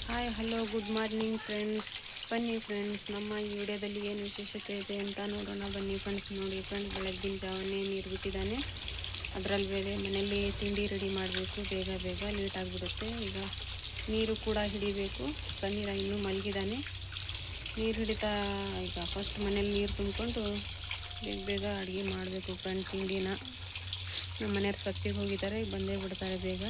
Hi hello good morning friends. ಬನ್ನಿ friends, ನಮ್ಮ ಈ ವಿಡಿಯೋದಲ್ಲಿ ಏನು ವಿಶೇಷತೆ ಇದೆ ಅಂತ ನೋಡೋಣ ಬನ್ನಿ ಫ್ರೆಂಡ್ಸ್. ನೋಡಿ ಫ್ರೆಂಡ್ಸ್, ಬೆಳಗ್ಗಿನ ಜಾವನೇ ನೀರು ಬಿಟ್ಟಿದ್ದಾನೆ. ಅದರಲ್ಲಿ ಬೇರೆ ಮನೆಯಲ್ಲಿ ತಿಂಡಿ ರೆಡಿ ಮಾಡಬೇಕು, ಬೇಗ ಬೇಗ ಲೇಟ್ ಆಗಿಬಿಡುತ್ತೆ. ಈಗ ನೀರು ಕೂಡ ಹಿಡಿಬೇಕು. ಸನ್ನೀರ ಇನ್ನೂ ಮಲಗಿದ್ದಾನೆ. ನೀರು ಹಿಡಿತಾ ಈಗ ಫಸ್ಟ್ ಮನೇಲಿ ನೀರು ತುಂಬಿಕೊಂಡು ಬೇಗ ಬೇಗ ಅಡುಗೆ ಮಾಡಬೇಕು ಫ್ರೆಂಡ್ಸ್. ತಿಂಡಿನ ನಮ್ಮ ಮನೆಯವ್ರು ಸತ್ತಿಗೆ ಹೋಗಿದ್ದಾರೆ, ಬಂದೇ ಬಿಡ್ತಾರೆ ಬೇಗ.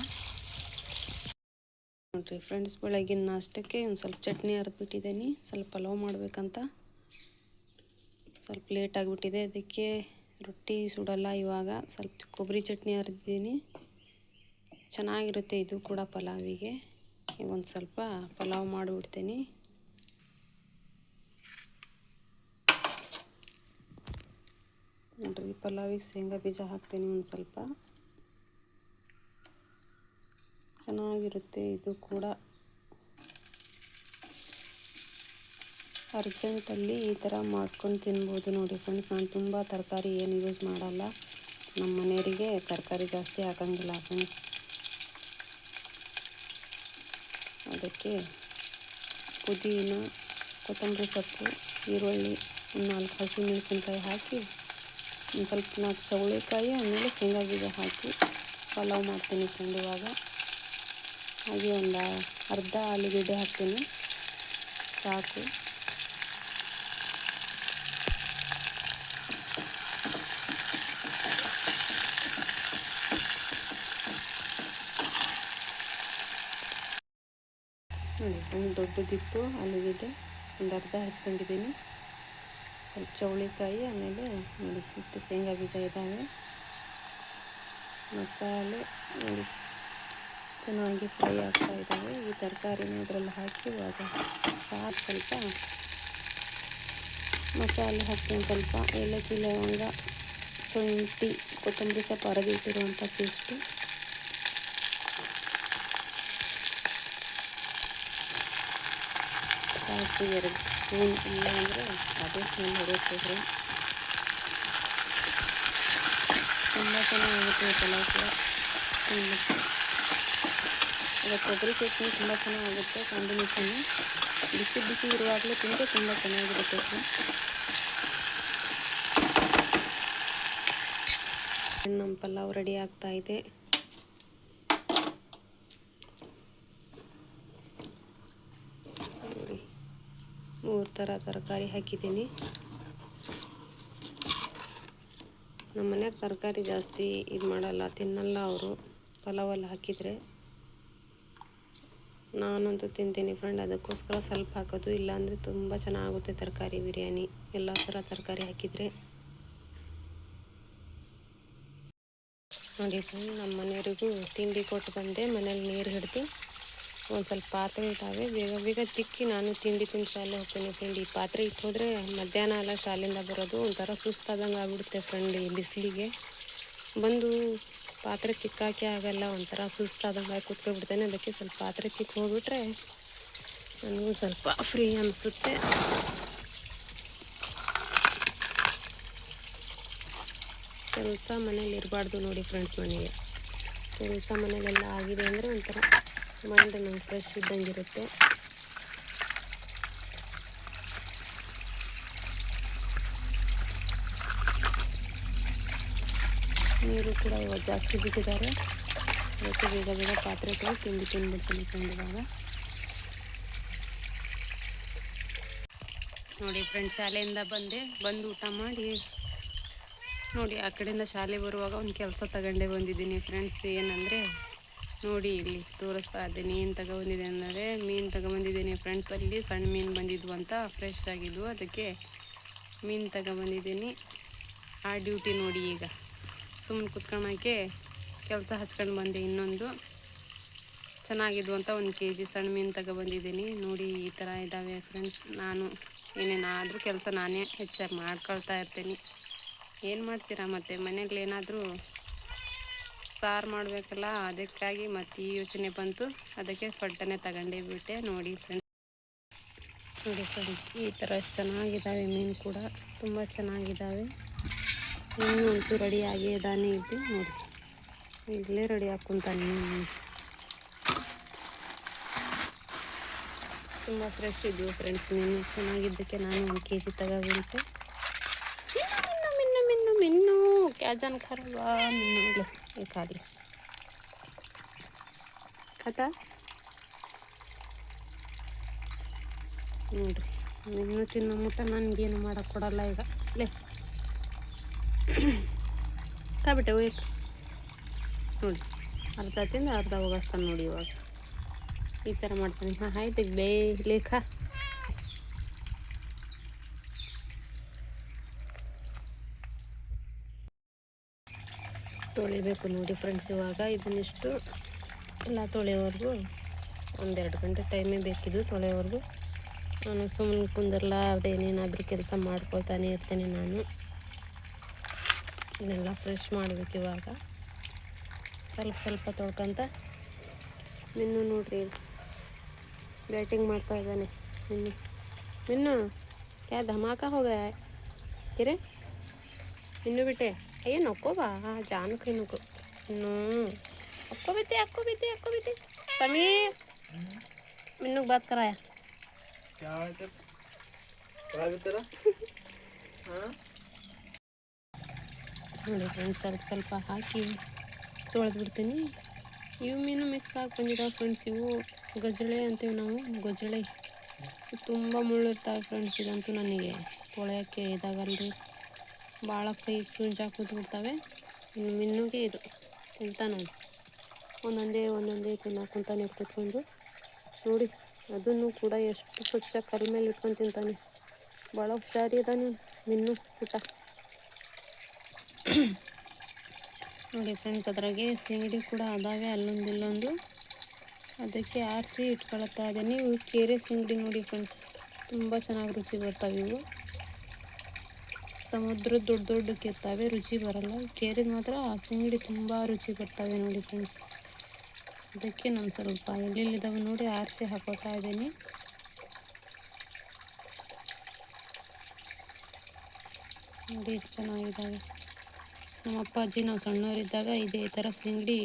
ನೋಡಿರಿ ಫ್ರೆಂಡ್ಸ್, ಬೆಳಗಿನ ನಾಷ್ಟಕ್ಕೆ ಒಂದು ಸ್ವಲ್ಪ ಚಟ್ನಿ ಅರೆದ್ಬಿಟ್ಟಿದ್ದೀನಿ. ಸ್ವಲ್ಪ ಪಲಾವ್ ಮಾಡಬೇಕಂತ ಸ್ವಲ್ಪ ಲೇಟ್ ಆಗಿಬಿಟ್ಟಿದೆ, ಅದಕ್ಕೆ ರೊಟ್ಟಿ ಸುಡಲ್ಲ ಇವಾಗ. ಸ್ವಲ್ಪ ಕೊಬ್ಬರಿ ಚಟ್ನಿ ಅರೆದಿದ್ದೀನಿ, ಚೆನ್ನಾಗಿರುತ್ತೆ ಇದು ಕೂಡ ಪಲಾವಿಗೆ. ಈಗ ಒಂದು ಸ್ವಲ್ಪ ಪಲಾವ್ ಮಾಡಿಬಿಡ್ತೀನಿ. ನೋಡಿರಿ, ಪಲಾವಿಗೆ ಶೇಂಗಾ ಬೀಜ ಹಾಕ್ತೀನಿ ಒಂದು ಸ್ವಲ್ಪ. ಚೆನ್ನಾಗಿರುತ್ತೆ ಇದು ಕೂಡ. ಅರ್ಜೆಂಟಲ್ಲಿ ಈ ಥರ ಮಾಡ್ಕೊಂಡು ತಿನ್ಬೋದು. ನೋಡಿ ಫ್ರೆಂಡ್ಸ್, ನಾನು ತುಂಬ ತರಕಾರಿ ಏನು ಯೂಸ್ ಮಾಡಲ್ಲ. ನಮ್ಮ ಮನೆಯವರಿಗೆ ತರಕಾರಿ ಜಾಸ್ತಿ ಹಾಕೋಂಗಿಲ್ಲ ಫ್ರೆಂಡ್ಸ್. ಅದಕ್ಕೆ ಪುದೀನ, ಕೊತ್ತಂಬರಿ ಸೊಪ್ಪು, ಈರುಳ್ಳಿ, ಒಂದು 4 ಹಸಿಮೆಣಸಿನ್ಕಾಯಿ ಹಾಕಿ, ಒಂದು ಸ್ವಲ್ಪ 4 ಚೌಳಿಕಾಯಿ, ಆಮೇಲೆ ಶೇಂಗಾ ಬೀಜ ಹಾಕಿ ಪಲಾವ್ ಮಾಡ್ತೀನಿ ಫ್ರೆಂಡ್ ಇವಾಗ. ಹಾಗೆ ಒಂದು ಅರ್ಧ ಆಲೂಗಡ್ಡೆ ಹಾಕ್ತೀನಿ, ಸಾಕು. ನೋಡಿ, ಒಂದು ದೊಡ್ಡದಿತ್ತು ಆಲೂಗಡ್ಡೆ, ಒಂದು ಅರ್ಧ ಹಚ್ಕೊಂಡಿದ್ದೀನಿ. ಸ್ವಲ್ಪ ಚೌಳಿಕಾಯಿ, ಆಮೇಲೆ ನೋಡಿ ಇಷ್ಟು ಶೇಂಗಾ ಬೀಜ ಇದ್ದಾವೆ. ಮಸಾಲೆ ನೋಡಿ ಚೆನ್ನಾಗಿ ಫ್ರೈ ಆಗ್ತಾ ಇದ್ದಾವೆ. ಈ ತರಕಾರಿನ ಅದರಲ್ಲಿ ಹಾಕಿ ಇವಾಗ ಸಾರು ಸ್ವಲ್ಪ ಮಸಾಲೆ ಹಾಕ್ತೀನಿ. ಸ್ವಲ್ಪ ಏಲಕ್ಕಿ, ಲವಂಗ, ಶುಂಠಿ, ಕೊತ್ತಂಬರಿ ಸೊಪ್ಪು ಅರೆದಿಟ್ಟಿರುವಂಥ ಪೇಸ್ಟು, ಸಾಕು. 2 ಸ್ಪೂನ್, ಇಲ್ಲ ಅಂದರೆ ಅದೇ ಸ್ಪೂನ್ ಹೊಡೆಯುತ್ತೆ. ತುಂಬ ಚೆನ್ನಾಗಿರುತ್ತೆ ಪಲಾವ್ ಕೂಡ ತಿನ್ನಲಿಕ್ಕೆ. ಈಗ ಕೊಬ್ಬರಿ ಚಟ್ನಿ ತುಂಬ ಚೆನ್ನಾಗುತ್ತೆ ಕಾಂಬಿನೇಷನ್ನು. ಬಿಸಿ ಬಿಸಿ ಇರುವಾಗಲೇ ತಿಂದರೆ ತುಂಬ ಚೆನ್ನಾಗಿರುತ್ತೆ. ನಮ್ಮ ಪಲಾವ್ ರೆಡಿ ಆಗ್ತಾ ಇದೆ. ನೋಡಿ, 3 ಥರ ತರಕಾರಿ ಹಾಕಿದ್ದೀನಿ. ನಮ್ಮ ಮನೆಯವ್ರು ತರಕಾರಿ ಜಾಸ್ತಿ ಇದು ಮಾಡಲ್ಲ, ತಿನ್ನಲ್ಲ ಅವರು ಪಲಾವಲ್ಲಿ ಹಾಕಿದರೆ. ನಾನಂತೂ ತಿಂತೀನಿ ಫ್ರೆಂಡ್, ಅದಕ್ಕೋಸ್ಕರ ಸ್ವಲ್ಪ ಹಾಕೋದು. ಇಲ್ಲಾಂದರೆ ತುಂಬ ಚೆನ್ನಾಗುತ್ತೆ ತರಕಾರಿ ಬಿರಿಯಾನಿ, ಎಲ್ಲ ಥರ ತರಕಾರಿ ಹಾಕಿದರೆ. ನೋಡಿ ಫ್ರೆಂಡ್, ನಮ್ಮ ಮನೆಯವರಿಗೂ ತಿಂಡಿ ಕೊಟ್ಟು ಬಂದೆ. ಮನೇಲಿ ನೀರು ಹಿಡಿದು ಒಂದು ಸ್ವಲ್ಪ ಪಾತ್ರೆ ಇದ್ದಾವೆ, ಬೇಗ ಬೇಗ ತಿಕ್ಕಿ ನಾನು ತಿಂಡಿ ತಿಂದು ಶಾಲೆ ಹೋಗ್ತೀನಿ ಫ್ರೆಂಡ್. ಈ ಪಾತ್ರೆ ಇಟ್ಟೋದ್ರೆ ಮಧ್ಯಾಹ್ನ ಎಲ್ಲ ಶಾಲೆಯಿಂದ ಬರೋದು ಒಂಥರ ಸುಸ್ತಾದಂಗೆ ಆಗ್ಬಿಡುತ್ತೆ ಫ್ರೆಂಡ್. ಈ ಬಿಸಿಲಿಗೆ ಬಂದು ಪಾತ್ರೆ ತಿಕ್ಕಾಕೆ ಆಗಲ್ಲ, ಒಂಥರ ಸುಸ್ತಾದಂಗೆ ಆಗಿ ಕೂತ್ಕೊಬಿಡ್ತೇನೆ. ಅದಕ್ಕೆ ಸ್ವಲ್ಪ ಪಾತ್ರೆ ತಿಕ್ಕಿ ಹೋಗ್ಬಿಟ್ರೆ ನನಗೂ ಸ್ವಲ್ಪ ಫ್ರೀ ಅನಿಸುತ್ತೆ. ಕೆಲಸ ಮನೇಲಿ ಇರಬಾರ್ದು ನೋಡಿ ಫ್ರೆಂಡ್ಸ್. ನನಗೆ ಕೆಲಸ ಮನೆಯಲ್ಲೆಲ್ಲ ಆಗಿದೆ ಅಂದರೆ ಒಂಥರ ಮೈಂಡ್ ನಂಗೆ ಫ್ರೆಶ್ ಇದ್ದಂಗೆ ಇರುತ್ತೆ. ನೀರು ಕೂಡ ಇವಾಗ ಜಾಸ್ತಿ ಬಿಟ್ಟಿದ್ದಾರೆ, ಅದಕ್ಕೆ ಬೇಗ ಬೇಗ ಪಾತ್ರೆ ತೊಗೊಂಡು ತಿಂಡಿ ತಿಂದ್ಬಿಡ್ತೀನಿ ಫ್ರೆಂಡ್ ಇವಾಗ. ನೋಡಿ ಫ್ರೆಂಡ್, ಶಾಲೆಯಿಂದ ಬಂದು ಊಟ ಮಾಡಿ ನೋಡಿ ಆ ಕಡೆಯಿಂದ ಶಾಲೆ ಬರುವಾಗ ಒಂದು ಕೆಲಸ ತಗೊಂಡೇ ಬಂದಿದ್ದೀನಿ ಫ್ರೆಂಡ್ಸ್. ಏನಂದರೆ ನೋಡಿ, ಇಲ್ಲಿ ತೋರಿಸ್ತಾ ಇದ್ದೀನಿ. ಏನು ತಗೊಬಂದಿದೆ ಅಂದರೆ ಮೀನು ತಗೊಬಂದಿದ್ದೀನಿ ಫ್ರೆಂಡ್ಸ್. ಅಲ್ಲಿ ಸಣ್ಣ ಮೀನು ಬಂದಿದ್ವು ಅಂತ, ಫ್ರೆಶ್ ಆಗಿದ್ವು, ಅದಕ್ಕೆ ಮೀನು ತಗೊಬಂದಿದ್ದೀನಿ. ಆ ಡ್ಯೂಟಿ ನೋಡಿ. ಈಗ ಸುಮ್ಮನೆ ಕುತ್ಕೊಳ್ಳೋಕ್ಕೆ ಕೆಲಸ ಹಚ್ಕೊಂಡು ಬಂದೆ. ಇನ್ನೊಂದು ಚೆನ್ನಾಗಿದ್ವು ಅಂತ 1 kg ಸಣ್ಣ ಮೀನು ತಗೊಬಂದಿದ್ದೀನಿ. ನೋಡಿ ಈ ಥರ ಇದ್ದಾವೆ ಫ್ರೆಂಡ್ಸ್. ನಾನು ಏನೇನಾದರೂ ಕೆಲಸ ನಾನೇ ಹೆಚ್ಚಾಗಿ ಮಾಡ್ಕೊಳ್ತಾ ಇರ್ತೀನಿ. ಏನು ಮಾಡ್ತೀರಾ ಮತ್ತು ಮನೇಲಿ ಏನಾದರೂ ಸಾರು ಮಾಡಬೇಕಲ್ಲ, ಅದಕ್ಕಾಗಿ ಮತ್ತು ಈ ಯೋಚನೆ ಬಂತು. ಅದಕ್ಕೆ ಫಟ್ಟನೆ ತಗೊಂಡೇ ಬಿಟ್ಟೆ. ನೋಡಿ ಫ್ರೆಂಡ್ಸ್, ಈ ಥರ ಚೆನ್ನಾಗಿದ್ದಾವೆ ಮೀನು ಕೂಡ, ತುಂಬ ಚೆನ್ನಾಗಿದ್ದಾವೆ. ಇನ್ನೂ ಅಂತೂ ರೆಡಿ ಆಗೇ ಇದ್ದಾನೆ ಇಲ್ಲಿ ನೋಡಿ, ಈಗಲೇ ರೆಡಿ ಹಾಕ್ಕೊಂತಾನೆ. ತುಂಬ ಫ್ರೆಶ್ ಇದ್ವು ಫ್ರೆಂಡ್ಸ್. ಮೀನು ಚೆನ್ನಾಗಿದ್ದಕ್ಕೆ ನಾನು 1 kg ತಗೋಬಿಟ್ಟೆ. ಮಿನ್ನು ಮಿನ್ನು ಮಿನ್ನು ಮಿನ್ನು ಕ್ಯಾ ಜಾನ್ ಖರವಾ ಮಿನ್ನು ಈ ಖಾಲಿ ಖಾತಾ ನೋಡಿರಿ. ಮಿನ್ನು ತಿನ್ನೋ ಮುಟ್ಟ ನನಗೇನು ಮಾಡೋಕ್ಕೆ ಕೊಡಲ್ಲ ಈಗ. ಲೇ ಕಾಬಿಟ್ಟೆ ಒಯ್ಯಕ್ಕೆ ನೋಡಿ, ಅರ್ಧ ತಿಂದು ಅರ್ಧ ಹೋಗಿಸ್ತಾನೆ ನೋಡಿ. ಇವಾಗ ಈ ಥರ ಮಾಡ್ತಾನೆ. ಹಾಂ ಆಯ್ತು ಬೇ ಲೇಖ. ತೊಳಿಬೇಕು ನೋಡಿ ಫ್ರೆಂಡ್ಸ್. ಇವಾಗ ಇದನ್ನಿಷ್ಟು ಎಲ್ಲ ತೊಳೆಯೋವರೆಗೂ 1-2 ಗಂಟೆ ಟೈಮೇ ಬೇಕಿದ್ದು ತೊಳೆಯೋವರೆಗೂ. ನಾನು ಸುಮ್ಮನೆ ಕುಂದರ್ಲ ಅದೇನೇನಾದರೂ ಕೆಲಸ ಮಾಡ್ಕೊಳ್ತಾನೆ ಇರ್ತೇನೆ ನಾನು. ಇದೆಲ್ಲ ಫ್ರೆಶ್ ಮಾಡಬೇಕು ಇವಾಗ. ಸ್ವಲ್ಪ ಸ್ವಲ್ಪ ತೊಳ್ಕೊಂತ. ಮಿನ್ನು ನೋಡ್ರಿ ಬ್ಯಾಟಿಂಗ್ ಮಾಡ್ತಾ ಇದ್ದಾನೆ. ಮಿನ್ನು ಕ್ಯಾ ಧಮಾಕ ಹೋಗ ಕಿರೆ ಮಿನ್ನು ಬಿಟ್ಟೆ. ಅಯ್ಯೋ ನಕ್ಕೋಬಾ ಜಾನು ಕೈ ನುಕ್ಕು. ಅಕ್ಕೋ ಬಿದ್ದೆ ಸಮೀರ್ ಮಿನ್ನುಗೆ ಬಾತ್ ಕರಾಯ. ನೋಡಿ ಫ್ರೆಂಡ್ಸ್, ಸ್ವಲ್ಪ ಹಾಕಿ ತೊಳೆದ್ಬಿಡ್ತೀನಿ. ಇವು ಮೀನು ಮಿಕ್ಸ್ ಆಗಿ ಬಂದಿದ್ದಾವೆ ಫ್ರೆಂಡ್ಸ್. ಇವು ಗಜಳೆ ಅಂತೀವಿ ನಾವು, ಗಜಳೆ. ತುಂಬ ಮುಳ್ಳಿರ್ತಾವೆ ಫ್ರೆಂಡ್ಸ್. ಇದಂತೂ ನನಗೆ ತೊಳೆಯೋಕ್ಕೆ ಇದಾಗಲ್ರಿ, ಭಾಳ ಕೈ ಚೂಂಜಾಗಿ ಕೂತ್ಬಿಡ್ತವೆ. ಇನ್ನು ಮಿನ್ನುಗೆ ಇದು ತಿಂತಾನೆ ಒಂದೊಂದೇ ತಿನ್ನೋಕ್ಕಂತಾನೆ ಕುತ್ಕೊಂಡು ನೋಡಿ. ಅದನ್ನು ಕೂಡ ಎಷ್ಟು ಸ್ವಚ್ಛ ಕಲ್ ಮೇಲೆ ಇಟ್ಕೊಂಡು ತಿಂತಾನೆ. ಭಾಳ ಹುಷಾರಿ ಅದಾನೆ ಮಿನ್ನು ಊಟ ನೋಡಿ ಫ್ರೆಂಡ್ಸ್. ಅದ್ರಾಗೆ ಸಿಂಗಡಿ ಕೂಡ ಅದಾವೆ ಅಲ್ಲೊಂದು ಇಲ್ಲೊಂದು, ಅದಕ್ಕೆ ಆರಿಸಿ ಇಟ್ಕೊಳತ್ತಾ ಇದ್ದೀನಿ. ಇವು ಕೆರೆ ಸಿಂಗಡಿ ನೋಡಿ ಫ್ರೆಂಡ್ಸ್, ತುಂಬ ಚೆನ್ನಾಗಿ ರುಚಿ ಬರ್ತಾವೆ ಇವು. ಸಮುದ್ರದ ದೊಡ್ಡಕ್ಕೆ ಇರ್ತವೆ, ರುಚಿ ಬರಲ್ಲ. ಕೆರೆ ಮಾತ್ರ ಸಿಂಗಡಿ ತುಂಬ ರುಚಿ ಬರ್ತವೆ ನೋಡಿ ಫ್ರೆಂಡ್ಸ್. ಅದಕ್ಕೆ ನಾನು ಸ್ವಲ್ಪ ಎಲ್ಲೆಲ್ಲಿದ್ದಾವೆ ನೋಡಿ ಆರಿಸಿ ಹಾಕೋತಾ ಇದ್ದೀನಿ. ನೋಡಿ ಎಷ್ಟು ಚೆನ್ನಾಗಿದ್ದಾವೆ. ನಮ್ಮ ಅಪ್ಪಾಜಿ ನಾವು ಸಣ್ಣವರಿದ್ದಾಗ ಇದೇ ಥರ ಸಿಂಗಡಿ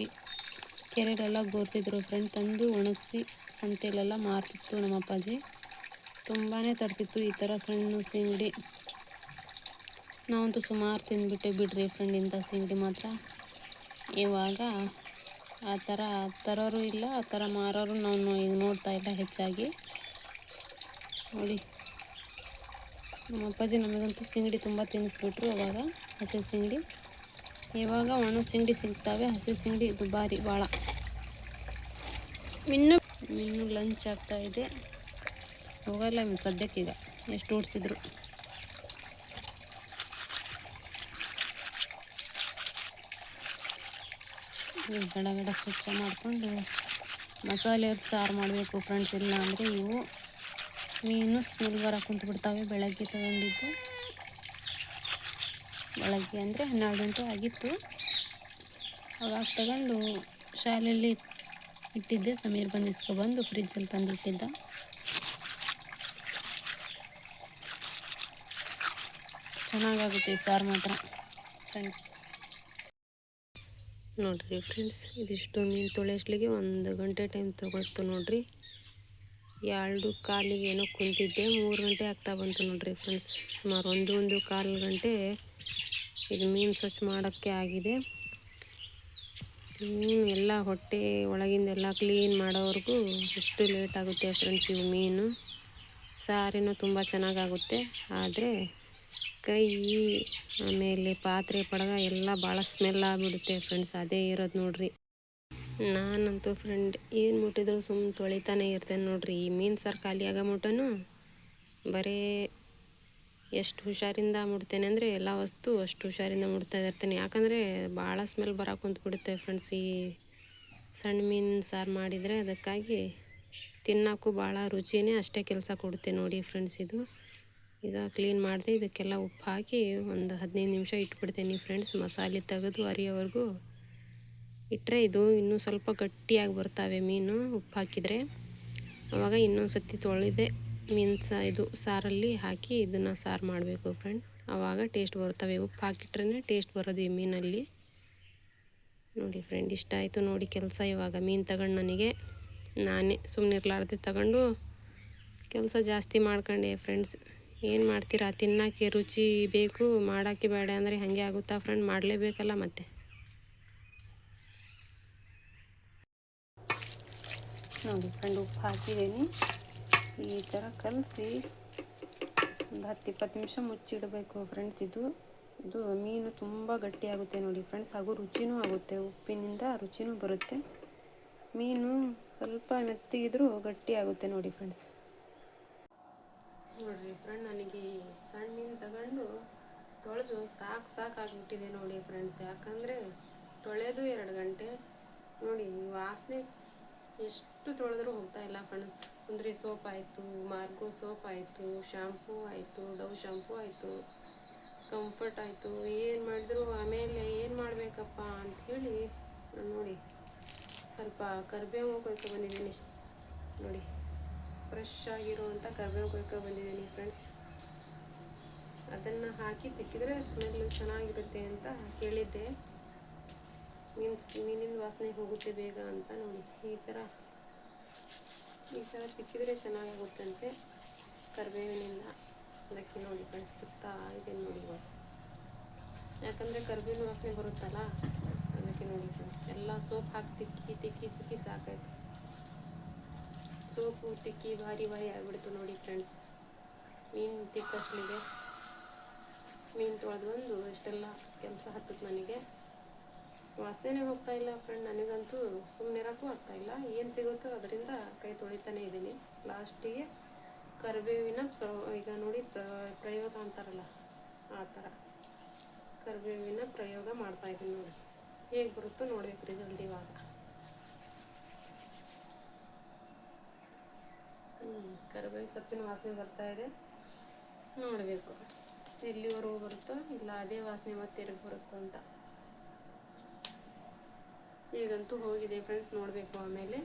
ಕೆರೆಯಲ್ಲೆಲ್ಲ ಗೋರ್ತಿದ್ರು ಫ್ರೆಂಡ್. ತಂದು ಒಣಗಿಸಿ ಸಂತೆಯಲ್ಲೆಲ್ಲ ಮಾರ್ತಿತ್ತು ನಮ್ಮ ಅಪ್ಪಾಜಿ. ತುಂಬಾ ತರ್ತಿತ್ತು ಈ ಥರ ಸಣ್ಣ ಸಿಂಗಡಿ. ನಾವಂತೂ ಸುಮಾರು ತಿಂದುಬಿಟ್ಟೆ ಬಿಡ್ರಿ ಫ್ರೆಂಡ್ ಇಂಥ ಸಿಂಗಡಿ ಮಾತ್ರ. ಇವಾಗ ಆ ಥರ ತರೋರು ಇಲ್ಲ, ಆ ಥರ ಮಾರೋರು ನಾವು ಈಗ ನೋಡ್ತಾ ಇಲ್ಲ ಹೆಚ್ಚಾಗಿ ನೋಡಿ. ನಮ್ಮ ಅಪ್ಪಾಜಿ ನಮಗಂತೂ ಸಿಂಗಡಿ ತುಂಬ ತಿನ್ನಿಸ್ಬಿಟ್ರು ಅವಾಗ, ಹಸಿ ಸಿಂಗಡಿ. ಇವಾಗ ಒಣ ಸಿಂಗಡಿ ಸಿಗ್ತವೆ, ಹಸಿ ಸಿಂಗಡಿ ದುಬಾರಿ ಭಾಳ. ಮಿನ್ನು ಲಂಚ್ ಆಗ್ತಾಯಿದೆ, ಹೋಗಲ್ಲ ಸದ್ಯಕ್ಕೀಗ ಎಷ್ಟು ಓಡಿಸಿದ್ರು. ಗಡ ಸ್ವಚ್ಛ ಮಾಡಿಕೊಂಡು ಮಸಾಲೆ ಸಾರು ಮಾಡಬೇಕು ಫ್ರೆಂಡ್ಸ್. ಇಲ್ಲ ಅಂದರೆ ಇವು ಮೀನು ಸ್ಮೆಲ್ ಬರೋಕೆ ಕುಂತ್ಬಿಡ್ತಾವೆ. ಬೆಳಗ್ಗೆ ತಗೊಂಡಿದ್ದು, ಬೆಳಗ್ಗೆ ಅಂದರೆ 12 ಗಂಟೆ ಆಗಿತ್ತು. ಅವಾಗ ತಗೊಂಡು ಶಾಲೆಯಲ್ಲಿ ಇಟ್ಟಿದ್ದೆ. ಸಮೀರ್ ಬಂದು ಇಸ್ಕೊಬಂದು ಫ್ರಿಜ್ಜಲ್ಲಿ ತಂದು ಇಟ್ಟಿದ್ದ. ಚೆನ್ನಾಗಾಗುತ್ತೆ ಈ ಸಾರು ಮಾತ್ರ ಫ್ರೆಂಡ್ಸ್. ನೋಡಿರಿ ಫ್ರೆಂಡ್ಸ್, ಇದಿಷ್ಟು ಮೀನು ತೊಳೆಯಷ್ಟಲಿಗೆ 1 ಗಂಟೆ ಟೈಮ್ ತೊಗೊಳ್ತು ನೋಡಿರಿ. 2:15 ಏನೋ ಕುಂತಿದ್ದೆ, 3 ಗಂಟೆ ಆಗ್ತಾ ಬಂತು ನೋಡಿರಿ ಫ್ರೆಂಡ್ಸ್. ಸುಮಾರು 1-1:15 ಗಂಟೆ ಇದು ಮೀನು ಸ್ವಚ್ಛ ಮಾಡೋಕ್ಕೆ ಆಗಿದೆ. ಎಲ್ಲ ಹೊಟ್ಟೆ ಒಳಗಿಂದೆಲ್ಲ ಕ್ಲೀನ್ ಮಾಡೋವರೆಗೂ ಎಷ್ಟು ಲೇಟ್ ಆಗುತ್ತೆ ಫ್ರೆಂಡ್ಸ್. ಇವು ಮೀನು ಸಾರೇನೋ ತುಂಬ ಚೆನ್ನಾಗಾಗುತ್ತೆ, ಆದರೆ ಕೈ ಆಮೇಲೆ ಪಾತ್ರೆ ಪಡಗ ಎಲ್ಲ ಭಾಳ ಸ್ಮೆಲ್ ಆಗಿಬಿಡುತ್ತೆ ಫ್ರೆಂಡ್ಸ್. ಅದೇ ಇರೋದು ನೋಡಿರಿ. ನಾನಂತೂ ಫ್ರೆಂಡ್ ಏನು ಮುಟ್ಟಿದ್ರು ಸುಮ್ಮನೆ ತೊಳಿತಾನೆ ಇರ್ತೇನೆ ನೋಡಿರಿ. ಈ ಮೀನು ಸಾರು ಖಾಲಿ ಆಗೋ ಮುಟ್ಟನು ಬರೀ ಎಷ್ಟು ಹುಷಾರಿಂದ ಮುಡ್ತೇನೆ ಅಂದರೆ ಎಲ್ಲ ವಸ್ತು ಅಷ್ಟು ಹುಷಾರಿಂದ ಮುಡ್ತಾ ಇರ್ತೇನೆ. ಯಾಕಂದರೆ ಭಾಳ ಸ್ಮೆಲ್ ಬರೋಕೆ ಕುಂತ್ಬಿಡುತ್ತೆ ಫ್ರೆಂಡ್ಸ್ ಈ ಸಣ್ಣ ಮೀನು ಸಾರು ಮಾಡಿದರೆ. ಅದಕ್ಕಾಗಿ ತಿನ್ನೋಕ್ಕೂ ಭಾಳ ರುಚಿನೇ ಅಷ್ಟೇ ಕೆಲಸ ಕೊಡುತ್ತೆ ನೋಡಿ ಫ್ರೆಂಡ್ಸ್. ಇದು ಈಗ ಕ್ಲೀನ್ ಮಾಡಿದೆ, ಇದಕ್ಕೆಲ್ಲ ಉಪ್ಪು ಹಾಕಿ ಒಂದು 15 ನಿಮಿಷ ಇಟ್ಬಿಡ್ತೀನಿ ಫ್ರೆಂಡ್ಸ್. ಮಸಾಲೆ ತೆಗೆದು ಅರಿಯೋವರೆಗೂ ಇಟ್ಟರೆ ಇದು ಇನ್ನೂ ಸ್ವಲ್ಪ ಗಟ್ಟಿಯಾಗಿ ಬರ್ತವೆ ಮೀನು ಉಪ್ಪು ಹಾಕಿದರೆ. ಆವಾಗ ಇನ್ನೊಂದು ಸತಿ ತೊಳೆದೆ ಮೀನು ಇದು ಸಾರಲ್ಲಿ ಹಾಕಿ ಇದನ್ನು ಸಾರು ಮಾಡಬೇಕು ಫ್ರೆಂಡ್. ಆವಾಗ ಟೇಸ್ಟ್ ಬರ್ತವೆ. ಉಪ್ಪು ಹಾಕಿಟ್ರೇ ಟೇಸ್ಟ್ ಬರೋದು ಈ ಮೀನಲ್ಲಿ ನೋಡಿ ಫ್ರೆಂಡ್. ಇಷ್ಟ ಆಯಿತು ನೋಡಿ ಕೆಲಸ. ಇವಾಗ ಮೀನು ತಗೊಂಡು ನಾನೇ ಸುಮ್ಮನೆ ಇರಲಾರ್ದೆ ತಗೊಂಡು ಕೆಲಸ ಜಾಸ್ತಿ ಮಾಡ್ಕೊಂಡೆ ಫ್ರೆಂಡ್ಸ್. ಏನು ಮಾಡ್ತೀರಾ, ತಿನ್ನೋಕ್ಕೆ ರುಚಿ ಬೇಕು, ಮಾಡೋಕ್ಕೆ ಬೇಡ ಅಂದರೆ ಹಾಗೆ ಆಗುತ್ತಾ ಫ್ರೆಂಡ್, ಮಾಡಲೇಬೇಕಲ್ಲ ಮತ್ತೆ. ನೋಡಿ ಫ್ರೆಂಡ್, ಉಪ್ಪು ಹಾಕಿದ್ದೀನಿ. ಈ ಥರ ಕಲಸಿ ಒಂದು 10-20 ನಿಮಿಷ ಮುಚ್ಚಿಡಬೇಕು ಫ್ರೆಂಡ್ಸ್. ಇದು ಮೀನು ತುಂಬ ಗಟ್ಟಿಯಾಗುತ್ತೆ ನೋಡಿ ಫ್ರೆಂಡ್ಸ್, ಹಾಗೂ ರುಚಿನೂ ಆಗುತ್ತೆ. ಉಪ್ಪಿನಿಂದ ರುಚಿನೂ ಬರುತ್ತೆ. ಮೀನು ಸ್ವಲ್ಪ ಮೆತ್ತಗಿದ್ರೂ ಗಟ್ಟಿ ಆಗುತ್ತೆ ನೋಡಿ ಫ್ರೆಂಡ್ಸ್. ನೋಡಿರಿ ಫ್ರೆಂಡ್, ನನಗೆ ಸಣ್ಣ ಮೀನು ತಗೊಂಡು ತೊಳೆದು ಸಾಕಾಗ್ಬಿಟ್ಟಿದೆ ನೋಡಿ ಫ್ರೆಂಡ್ಸ್. ಯಾಕಂದರೆ ತೊಳೆದು 2 ಗಂಟೆ. ನೋಡಿ ವಾಸನೆ ಎಷ್ಟು ತೊಳೆದ್ರೂ ಹೋಗ್ತಾ ಇಲ್ಲ ಫ್ರೆಂಡ್ಸ್. ಸುಂದರಿ ಸೋಪ್ ಆಯಿತು, ಮಾರ್ಗೋ ಸೋಪ್ ಆಯಿತು, ಶಾಂಪೂ ಆಯಿತು, ಡವ್ ಶಾಂಪೂ ಆಯಿತು, ಕಂಫರ್ಟ್ ಆಯಿತು, ಏನು ಮಾಡಿದ್ರು. ಆಮೇಲೆ ಏನು ಮಾಡಬೇಕಪ್ಪ ಅಂಥೇಳಿ ನೋಡಿ ಸ್ವಲ್ಪ ಕರಿಬೇವು ಕೊಯ್ಕೊ ಬಂದಿದ್ದೀನಿ ನೋಡಿ. ಫ್ರೆಶ್ ಆಗಿರುವಂಥ ಕರಿಬೇವು ಕೊಯ್ಕೊ ಬಂದಿದ್ದೀನಿ ಫ್ರೆಂಡ್ಸ್. ಅದನ್ನು ಹಾಕಿ ತಿಕ್ಕಿದ್ರೆ ಸ್ಮೆಲ್ ಚೆನ್ನಾಗಿರುತ್ತೆ ಅಂತ ಕೇಳಿದ್ದೆ. ಮೀನಿನ ವಾಸನೆ ಹೋಗುತ್ತೆ ಬೇಗ ಅಂತ. ನೋಡಿ ಈ ಥರ ತಿಕ್ಕಿದರೆ ಚೆನ್ನಾಗಾಗುತ್ತಂತೆ ಕರಿಬೇವಿನಿಂದ. ಅದಕ್ಕೆ ನೋಡಿ ಫ್ರೆಂಡ್ಸ್ ತಿಕ್ತಾ ಇದ್ದೀನಿ ನೋಡಿ ಇವಾಗ. ಯಾಕಂದರೆ ಕರಿಬೇವಿನ ವಾಸನೆ ಬರುತ್ತಲ್ಲ, ಅದಕ್ಕೆ ನೋಡಿ ಫ್ರೆಂಡ್ಸ್. ಎಲ್ಲ ಸೋಪ್ ಹಾಕಿ ತಿಕ್ಕಿ ಸಾಕಾಯ್ತು. ಸೋಪು ತಿಕ್ಕಿ ಭಾರಿ ಆಗಿಬಿಡ್ತು ನೋಡಿ ಫ್ರೆಂಡ್ಸ್. ಮೀನು ತಿಕ್ಕಷ್ಟಲಿಗೆ ಮೀನು ತೊಳೆದು ಬಂದು ಇಷ್ಟೆಲ್ಲ ಕೆಲಸ ಹತ್ತುತ್ತೆ ನನಗೆ. ವಾಸನೆ ಹೋಗ್ತಾ ಇಲ್ಲ ಫ್ರೆಂಡ್. ನನಗಂತೂ ಸುಮ್ಮನಿರೋಕ್ಕೂ ಆಗ್ತಾಯಿಲ್ಲ. ಏನು ಸಿಗುತ್ತೋ ಅದರಿಂದ ಕೈ ತೊಳಿತಾನೆ ಇದ್ದೀನಿ. ಲಾಸ್ಟಿಗೆ ಕರಿಬೇವಿನ ಈಗ ನೋಡಿ ಪ್ರಯೋಗ ಅಂತಾರಲ್ಲ, ಆ ಥರ ಕರಿಬೇವಿನ ಪ್ರಯೋಗ ಮಾಡ್ತಾಯಿದ್ದೀನಿ ನೋಡಿ. ಹೇಗೆ ಬರುತ್ತೋ ನೋಡ್ಬೇಕು ರಿಸಲ್ಟ್ ಇವಾಗ. ಕರಿಬೇವು ಸೊಪ್ಪಿನ ವಾಸನೆ ಬರ್ತಾಯಿದೆ, ನೋಡಬೇಕು ಎಲ್ಲಿವರೆಗೂ ಬರುತ್ತೋ, ಇಲ್ಲ ಅದೇ ವಾಸನೆ ಮತ್ತೆ ಬರುತ್ತೋ ಅಂತ. ಈಗಂತೂ ಹೋಗಿದೆ ಫ್ರೆಂಡ್ಸ್, ನೋಡಬೇಕು ಆಮೇಲೆ.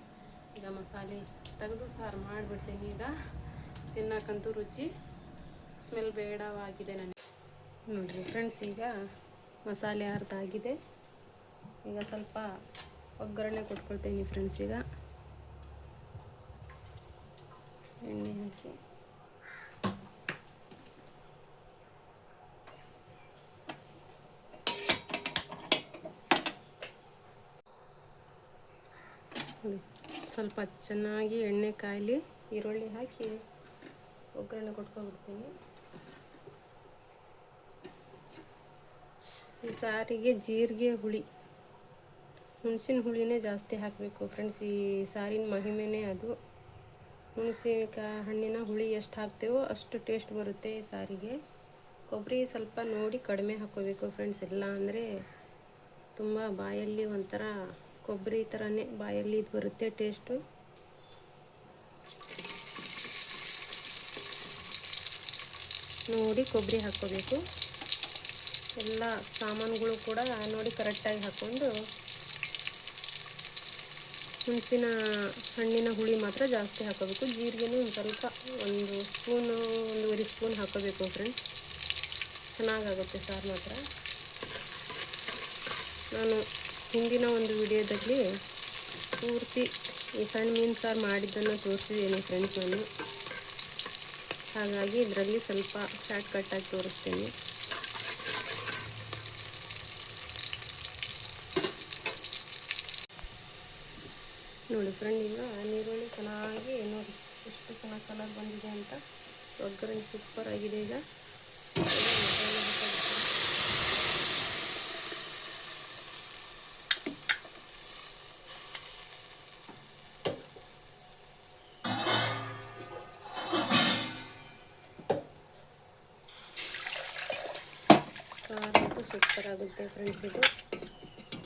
ಈಗ ಮಸಾಲೆ ತೆಗೆದು ಸಾರು ಮಾಡಿಬಿಡ್ತೀನಿ. ಈಗ ತಿನ್ನಕ್ಕಂತೂ ರುಚಿ ಸ್ಮೆಲ್ ಬೇಡವಾಗಿದೆ ನನಗೆ. ನೋಡಿರಿ ಫ್ರೆಂಡ್ಸ್, ಈಗ ಮಸಾಲೆ ಅರ್ಧ ಆಗಿದೆ. ಈಗ ಸ್ವಲ್ಪ ಒಗ್ಗರಣೆ ಕೊಟ್ಕೊಳ್ತೀನಿ ಫ್ರೆಂಡ್ಸ್. ಈಗ ಎಣ್ಣೆ ಹಾಕಿ ಸ್ವಲ್ಪ ಚೆನ್ನಾಗಿ ಎಣ್ಣೆ ಕಾಯಲಿ, ಈರುಳ್ಳಿ ಹಾಕಿ ಒಗ್ಗರಣೆ ಕೊಟ್ಕೊಬಿಡ್ತೀನಿ. ಈ ಸಾರಿಗೆ ಜೀರಿಗೆ, ಹುಣಸಿನ ಹುಳಿನೇ ಜಾಸ್ತಿ ಹಾಕಬೇಕು ಫ್ರೆಂಡ್ಸ್. ಈ ಸಾರಿನ ಮಹಿಮೆನೇ ಅದು. ಹುಣಸೆಕಾಯಿ ಹಣ್ಣಿನ ಹುಳಿ ಎಷ್ಟು ಹಾಕ್ತೇವೋ ಅಷ್ಟು ಟೇಸ್ಟ್ ಬರುತ್ತೆ ಈ ಸಾರಿಗೆ. ಕೊಬ್ಬರಿ ಸ್ವಲ್ಪ ನೋಡಿ ಕಡಿಮೆ ಹಾಕ್ಕೋಬೇಕು ಫ್ರೆಂಡ್ಸ್. ಇಲ್ಲ ಅಂದರೆ ತುಂಬ ಬಾಯಲ್ಲಿ ಒಂಥರ ಕೊಬ್ಬರಿ ಥರನೇ ಬಾಯಲ್ಲಿ ಇದು ಬರುತ್ತೆ ಟೇಸ್ಟು. ನೋಡಿ ಕೊಬ್ಬರಿ ಹಾಕ್ಕೋಬೇಕು. ಎಲ್ಲ ಸಾಮಾನುಗಳು ಕೂಡ ನೋಡಿ ಕರೆಕ್ಟಾಗಿ ಹಾಕ್ಕೊಂಡು, ಹುಣಸಿನ ಹಣ್ಣಿನ ಹುಳಿ ಮಾತ್ರ ಜಾಸ್ತಿ ಹಾಕೋಬೇಕು. ಜೀರಿಗೆನೂ ಒಂದು ಸ್ವಲ್ಪ 1 ಸ್ಪೂನು 1.5 ಸ್ಪೂನ್ ಹಾಕೋಬೇಕು ಫ್ರೆಂಡ್ಸ್. ಚೆನ್ನಾಗಾಗುತ್ತೆ ಸಾರು ಮಾತ್ರ. ನಾನು ಹಿಂದಿನ ಒಂದು ವಿಡಿಯೋದಲ್ಲಿ ಪೂರ್ತಿ ಈ ಸಣ್ಣ ಮೀನು ಸಾರು ಮಾಡಿದ್ದನ್ನು ತೋರಿಸಿದ್ದೀನಿ ಫ್ರೆಂಡ್ಸ್ ನಾನು. ಹಾಗಾಗಿ ಇದರಲ್ಲಿ ಸ್ವಲ್ಪ ಶಾರ್ಟ್ಕಟ್ಟಾಗಿ ತೋರಿಸ್ತೀನಿ. ನೋಡಿ ಫ್ರೆಂಡ್, ಈಗ ನೀರುಳ್ಳಿ ಚೆನ್ನಾಗಿ ನೋಡಿ ಎಷ್ಟು ಚೆನ್ನಾಗಿ ಕಲರ್ ಬಂದಿದೆ ಅಂತ. ಒಗ್ಗರಣೆ ಸೂಪರ್ ಆಗಿದೆ. ಈಗ ಸಾರಂತೂ ಸೂಪರ್ ಆಗುತ್ತೆ ಫ್ರೆಂಡ್ಸ್. ಇದು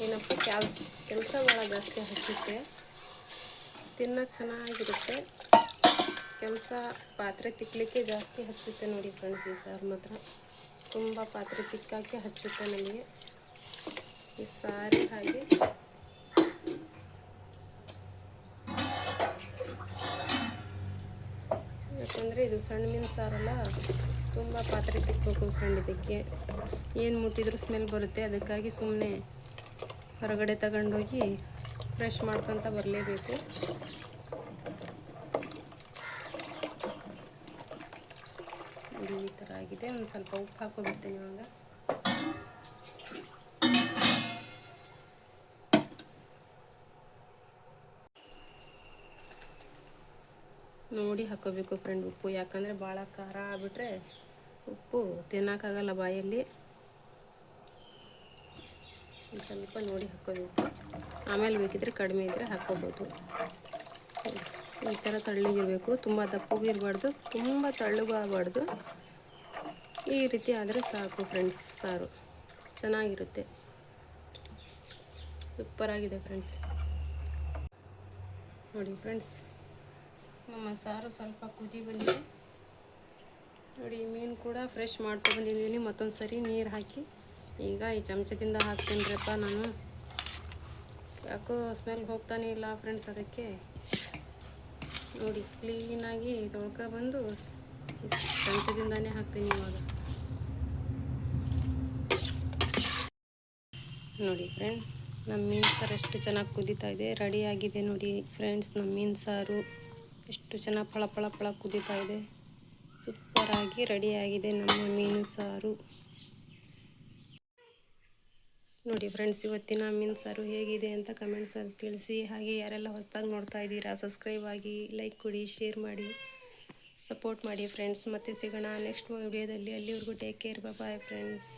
ಏನಪ್ಪ ಕೆಲಸ ಭಾಳ ಜಾಸ್ತಿ ಹಚ್ಚುತ್ತೆ, ತಿನ್ನೋಕ್ಕೆ ಚೆನ್ನಾಗಿರುತ್ತೆ. ಕೆಲಸ ಪಾತ್ರೆ ತಿಕ್ಕಲಿಕ್ಕೆ ಜಾಸ್ತಿ ಹಚ್ಚುತ್ತೆ ನೋಡಿ ಫ್ರೆಂಡ್ಸ್. ಈ ಸಾರು ಮಾತ್ರ ತುಂಬ ಪಾತ್ರೆ ತಿಕ್ಕಾಕೆ ಹಚ್ಚುತ್ತೆ ನನಗೆ ಈ ಸಾರು. ಹಾಗೆ ಯಾಕಂದರೆ ಇದು ಸಣ್ಣ ಮೀನು ಸಾರಲ್ಲ, ತುಂಬ ಪಾತ್ರೆ ತಿಕ್ಕಬೇಕು ಫ್ರೆಂಡ್. ಇದಕ್ಕೆ ಏನು ಮುಟ್ಟಿದ್ರೂ ಸ್ಮೆಲ್ ಬರುತ್ತೆ. ಅದಕ್ಕಾಗಿ ಸುಮ್ಮನೆ ಹೊರಗಡೆ ತಗೊಂಡೋಗಿ ಫ್ರೆಶ್ ಮಾಡ್ಕೊತ ಬರಲೇಬೇಕು. ನೋಡಿ ಈ ಥರ ಆಗಿದೆ. ಒಂದು ಸ್ವಲ್ಪ ಉಪ್ಪು ಹಾಕೋಬಿಡ್ತೀನಿ ಇವಾಗ. ನೋಡಿ ಹಾಕೋಬೇಕು ಫ್ರೆಂಡ್ ಉಪ್ಪು, ಯಾಕಂದರೆ ಭಾಳ ಖಾರ ಆಗಿಬಿಟ್ರೆ ಉಪ್ಪು ತಿನ್ನೋಕ್ಕಾಗಲ್ಲ ಬಾಯಲ್ಲಿ. ಒಂದು ಸ್ವಲ್ಪ ನೋಡಿ ಹಾಕ್ಕೋಬೇಕು. ಆಮೇಲೆ ಬೇಕಿದ್ರೆ ಕಡಿಮೆ ಇದ್ದರೆ ಹಾಕ್ಕೋಬೋದು. ಈ ಥರ ತಳ್ಳಗಿರಬೇಕು, ತುಂಬ ದಪ್ಪಗೂ ಇರಬಾರ್ದು, ತುಂಬ ತಳ್ಳಗೂ ಆಗಬಾರ್ದು. ಈ ರೀತಿ ಆದರೆ ಸಾಕು ಫ್ರೆಂಡ್ಸ್, ಸಾರು ಚೆನ್ನಾಗಿರುತ್ತೆ. ಸೂಪರಾಗಿದೆ ಫ್ರೆಂಡ್ಸ್. ನೋಡಿ ಫ್ರೆಂಡ್ಸ್, ನಮ್ಮ ಸಾರು ಸ್ವಲ್ಪ ಕುದಿ ಬಂದಿದೆ. ನೋಡಿ ಮೀನು ಕೂಡ ಫ್ರೆಶ್ ಮಾಡ್ಕೊಬಂದಿದ್ದೀನಿ. ಮತ್ತೊಂದು ಸರಿ ನೀರು ಹಾಕಿ ಈಗ ಈ ಚಮಚದಿಂದ ಹಾಕ್ತೀನಿರಪ್ಪ ನಾನು. ಯಾಕೋ ಸ್ಮೆಲ್ ಹೋಗ್ತಾನೆ ಇಲ್ಲ ಫ್ರೆಂಡ್ಸ್, ಅದಕ್ಕೆ ನೋಡಿ ಕ್ಲೀನಾಗಿ ತೊಳ್ಕೊಬಂದು ಚಮಚದಿಂದಾನೇ ಹಾಕ್ತೀನಿ ಇವಾಗ. ನೋಡಿ ಫ್ರೆಂಡ್, ನಮ್ಮ ಮೀನು ಸಾರು ಎಷ್ಟು ಚೆನ್ನಾಗಿ ಕುದೀತಾ ಇದೆ, ರೆಡಿಯಾಗಿದೆ ನೋಡಿ ಫ್ರೆಂಡ್ಸ್. ನಮ್ಮ ಮೀನು ಸಾರು ಎಷ್ಟು ಚೆನ್ನಾಗಿ ಫಳ ಫಳ ಫಳ ಕುದೀತಾ ಇದೆ. ಸೂಪರಾಗಿ ರೆಡಿಯಾಗಿದೆ ನಮ್ಮ ಮೀನು ಸಾರು. ನೋಡಿ ಫ್ರೆಂಡ್ಸ್, ಇವತ್ತಿನ ಮೀನು ಸಾರು ಹೇಗಿದೆ ಅಂತ ಕಮೆಂಟ್ಸಲ್ಲಿ ತಿಳಿಸಿ. ಹಾಗೆ ಯಾರೆಲ್ಲ ಹೊಸದಾಗಿ ನೋಡ್ತಾ ಇದ್ದೀರಾ ಸಬ್ಸ್ಕ್ರೈಬ್ ಆಗಿ, ಲೈಕ್ ಕೊಡಿ, ಶೇರ್ ಮಾಡಿ, ಸಪೋರ್ಟ್ ಮಾಡಿ ಫ್ರೆಂಡ್ಸ್. ಮತ್ತೆ ಸಿಗೋಣ ನೆಕ್ಸ್ಟ್ ವಿಡಿಯೋದಲ್ಲಿ. ಅಲ್ಲಿವರೆಗೂ ಟೇಕ್ ಕೇರ್, ಬಾಯ್ ಫ್ರೆಂಡ್ಸ್.